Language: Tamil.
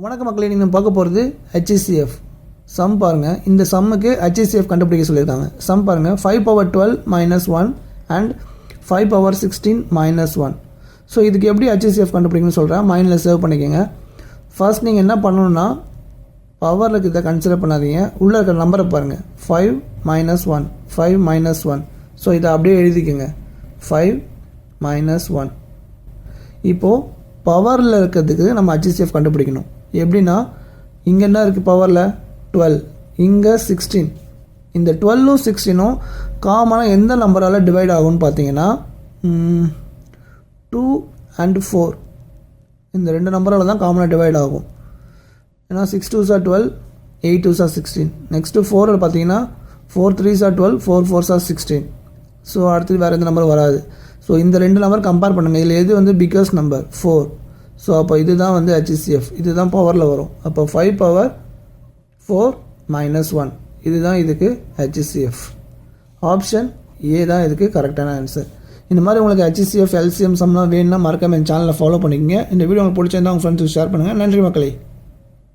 வணக்கம் மக்களே, நீங்கள் பார்க்க போகிறது HCF சம் பாருங்கள். இந்த சம்முக்கு HCF கண்டுபிடிக்க சொல்லியிருக்காங்க. சம் பாருங்கள், 5 power 12 minus 1 and 5 power 16 minus 1. So இதுக்கு எப்படி HCF கண்டுபிடிக்கணும்னு சொல்கிறேன், மைண்டில் சேவ் பண்ணிக்கோங்க. ஃபர்ஸ்ட் நீங்கள் என்ன பண்ணணுன்னா, பவர் இருக்கிறத கன்சிடர் பண்ணாதீங்க, உள்ளே இருக்கிற நம்பரை பாருங்கள். 5 மைனஸ் 1, 5 மைனஸ் 1. ஸோ இதை அப்படியே எழுதிக்கோங்க, 5 மைனஸ் 1. இப்போது பவரில் இருக்கிறதுக்கு நம்ம HCF கண்டுபிடிக்கணும். எப்படின்னா, இங்கே என்ன இருக்குது, பவரில் 12, இங்கே 16. இந்த 12ம் 16ம் காமனாக எந்த நம்பரால் டிவைட் ஆகும்னு பார்த்தீங்கன்னா 2 and 4 இந்த ரெண்டு நம்பரால் தான் காமனாக டிவைட் ஆகும். ஏன்னா 6 2s are 12, 8 2s are 16. Next 4 பார்த்தீங்கன்னா 4 3s are 12, 4 4s are 16. So அடுத்தது வேறு எந்த நம்பர் வராது. ஸோ இந்த ரெண்டு நம்பர் கம்பேர் பண்ணுங்கள். இதில் எது வந்து பிக்கஸ்ட் நம்பர் 4. ஸோ அப்போ இதுதான் வந்து HCF, இதுதான் பவரில் வரும். அப்போ 5 பவர் 4 மைனஸ் 1 இதுதான் இதுக்கு HCF. ஆப்ஷன் ஏ தான் இதுக்கு கரெக்டான ஆன்சர். இந்த மாதிரி உங்களுக்கு HCF LCM சம்லாம் வேணும்னா மறக்காம என் சேனலை ஃபாலோ பண்ணிக்கங்க. இந்த வீடியோ உங்களுக்கு பிடிச்சிருந்தா உங்கள் ஃப்ரெண்ட்ஸுக்கு ஷேர் பண்ணுங்கள். நன்றி மக்களே.